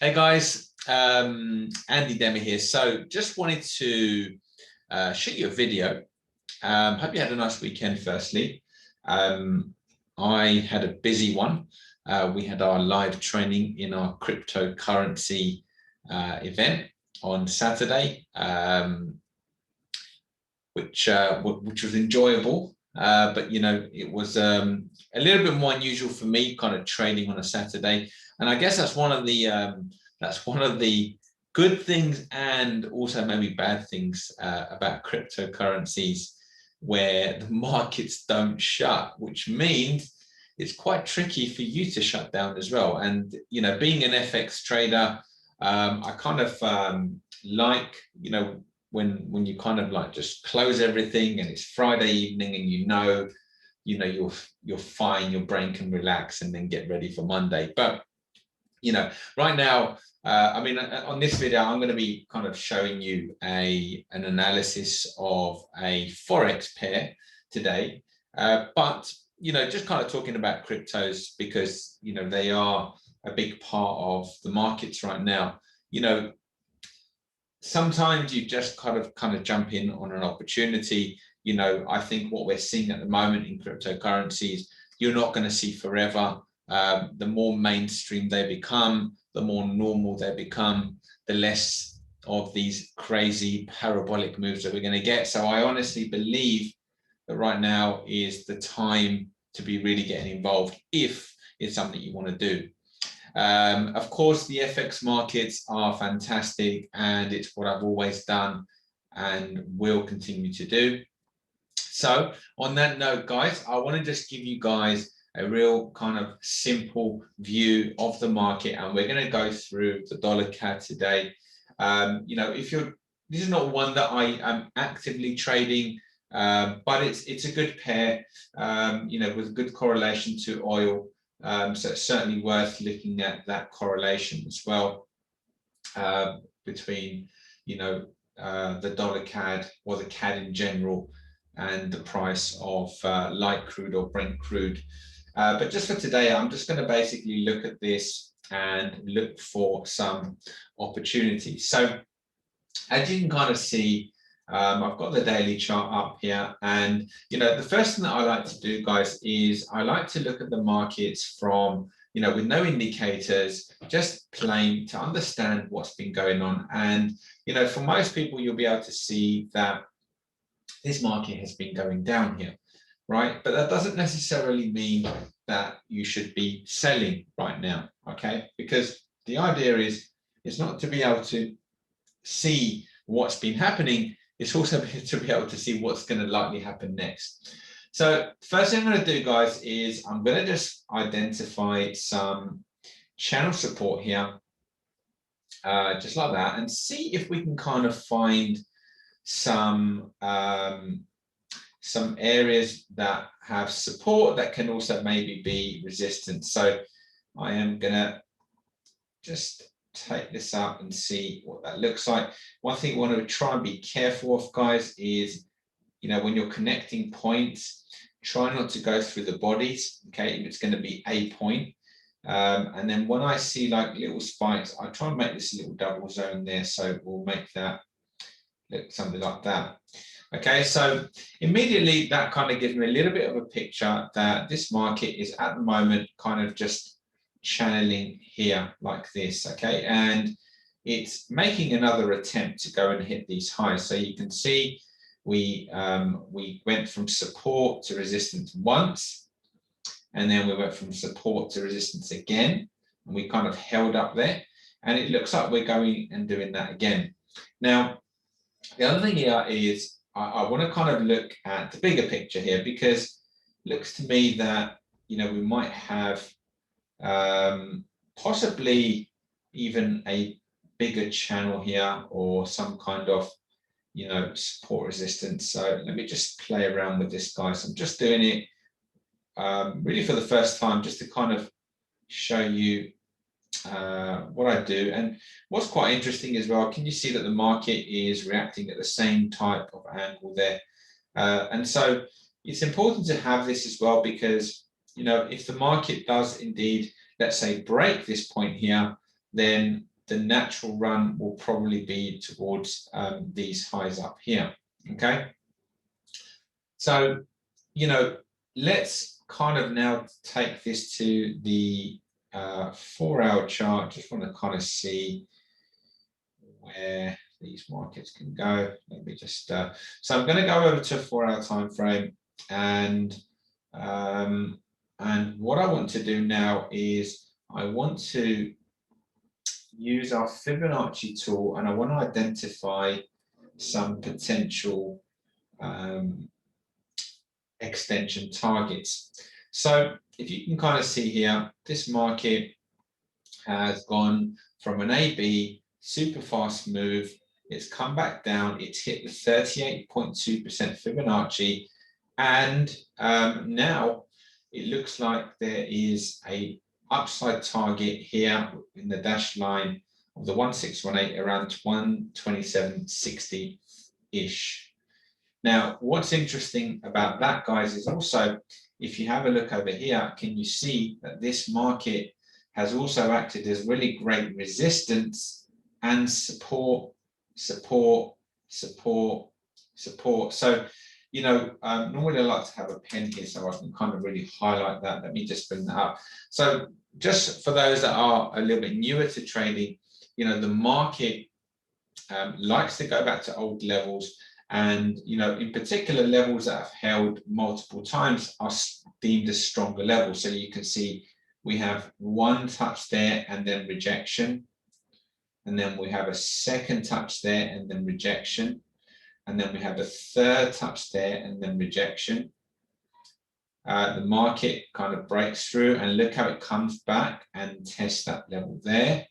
Hey guys, Andy Demi here. So just wanted to shoot you a video. Hope you had a nice weekend firstly. I had a busy one. We had our live training in our cryptocurrency event on Saturday, which was enjoyable. But it was a little bit more unusual for me, kind of trading on a Saturday, and I guess that's one of the good things and also maybe bad things about cryptocurrencies, where the markets don't shut, which means it's quite tricky for you to shut down as well. And being an FX trader, I kind of like when you kind of like just close everything and it's Friday evening and you're fine, your brain can relax and then get ready for Monday. But right now, on this video, I'm going to be kind of showing you an analysis of a Forex pair today. But just kind of talking about cryptos because, they are a big part of the markets right now. Sometimes you just kind of jump in on an opportunity. I think what we're seeing at the moment in cryptocurrencies, you're not going to see forever. The more mainstream they become, the more normal they become, the less of these crazy parabolic moves that we're going to get. So I honestly believe that right now is the time to be really getting involved if it's something you want to do. Of course, the FX markets are fantastic, and it's what I've always done and will continue to do. So on that note, guys, I want to just give you guys a real kind of simple view of the market, and we're going to go through the dollar CAD today. This is not one that I am actively trading, but it's a good pair, with a good correlation to oil. So it's certainly worth looking at that correlation as well, between the dollar CAD or the CAD in general and the price of light crude or Brent crude. But just for today, I'm just going to basically look at this and look for some opportunities. So as you can kind of see, I've got the daily chart up here, and the first thing that I like to do, guys, is I like to look at the markets from with no indicators, just plain to understand what's been going on. And for most people, you'll be able to see that this market has been going down here, right? But that doesn't necessarily mean that you should be selling right now, okay? Because the idea is it's not to be able to see what's been happening, it's also to be able to see what's going to likely happen next. So first thing I'm going to do, guys, is I'm going to just identify some channel support here, just like that, and see if we can kind of find some areas that have support that can also maybe be resistance. So I am going to just take this up and see what that looks like. One thing we want to try and be careful of, guys, is when you're connecting points, try not to go through the bodies, okay, if it's going to be a point. And then when I see like little spikes, I try and make this little double zone there, so we'll make that look something like that. Okay, so immediately that kind of gives me a little bit of a picture that this market is at the moment kind of just channeling here like this, okay, and it's making another attempt to go and hit these highs. So you can see we went from support to resistance once, and then we went from support to resistance again, and we kind of held up there, and it looks like we're going and doing that again. Now the other thing here is I want to kind of look at the bigger picture here, because it looks to me that we might have possibly even a bigger channel here, or some kind of support resistance. So let me just play around with this, guys. I'm just doing it really for the first time, just to kind of show you what I do. And what's quite interesting as well, can you see that the market is reacting at the same type of angle there? And so it's important to have this as well, because if the market does indeed, let's say, break this point here, then the natural run will probably be towards these highs up here. Okay, so let's kind of now take this to the 4-hour chart. Just want to kind of see where these markets can go. Let me just so I'm going to go over to a 4-hour time frame, and what I want to do now is I want to use our Fibonacci tool, and I want to identify some potential extension targets. So if you can kind of see here, this market has gone from an AB super fast move. It's come back down. It's hit the 38.2% Fibonacci, and now it looks like there is a upside target here in the dashed line of the 1618 around 127.60 ish. Now, what's interesting about that, guys, is also if you have a look over here, can you see that this market has also acted as really great resistance and support. So, normally I like to have a pen here so I can kind of really highlight that. Let me just bring that up. So just for those that are a little bit newer to trading, the market likes to go back to old levels, and in particular levels that have held multiple times are deemed as stronger levels. So you can see we have one touch there and then rejection, and then we have a second touch there and then rejection, and then we have a third touch there and then rejection. The market kind of breaks through, and look how it comes back and tests that level there,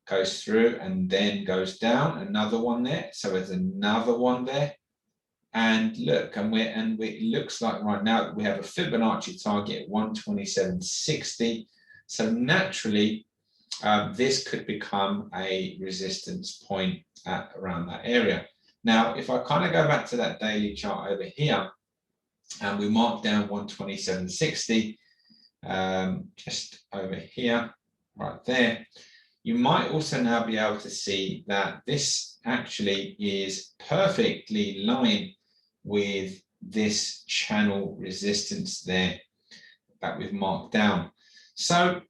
goes through and then goes down, another one there, so there's another one there, and look, and it looks like right now that we have a Fibonacci target at 127.60. So naturally this could become a resistance point at around that area. Now, if I kind of go back to that daily chart over here, and we mark down 127.60, just over here, right there, you might also now be able to see that this actually is perfectly lined with this channel resistance there that we've marked down. So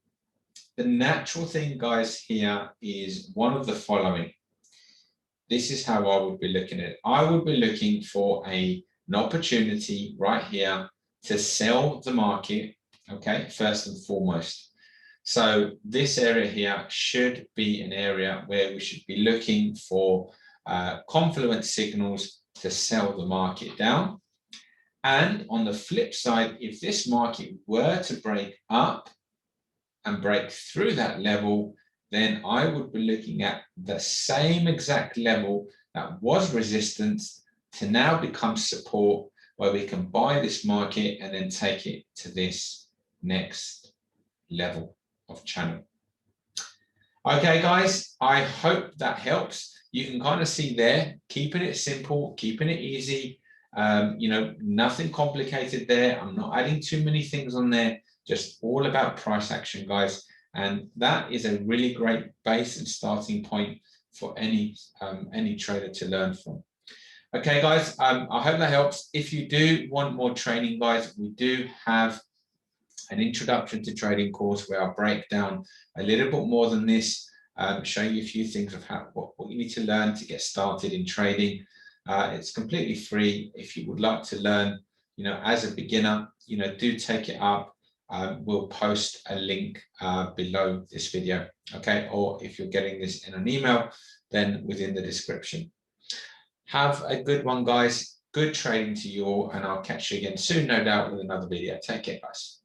the natural thing, guys, here is one of the following. This is how I would be looking at it. I would be looking for an opportunity right here to sell the market, okay, first and foremost. So this area here should be an area where we should be looking for confluence signals to sell the market down. And on the flip side, if this market were to break up and break through that level, then I would be looking at the same exact level that was resistance to now become support, where we can buy this market and then take it to this next level of channel. Okay, guys, I hope that helps. You can kind of see there, keeping it simple, keeping it easy, nothing complicated there. I'm not adding too many things on there, just all about price action, guys. And that is a really great base and starting point for any trader to learn from. Okay, guys, I hope that helps. If you do want more training, guys, we do have an introduction to trading course where I'll break down a little bit more than this, show you a few things of what you need to learn to get started in trading. It's completely free. If you would like to learn, as a beginner, do take it up. We'll post a link below this video, okay? Or if you're getting this in an email, then within the description. Have a good one, guys. Good trading to you all, and I'll catch you again soon, no doubt, with another video. Take care, guys.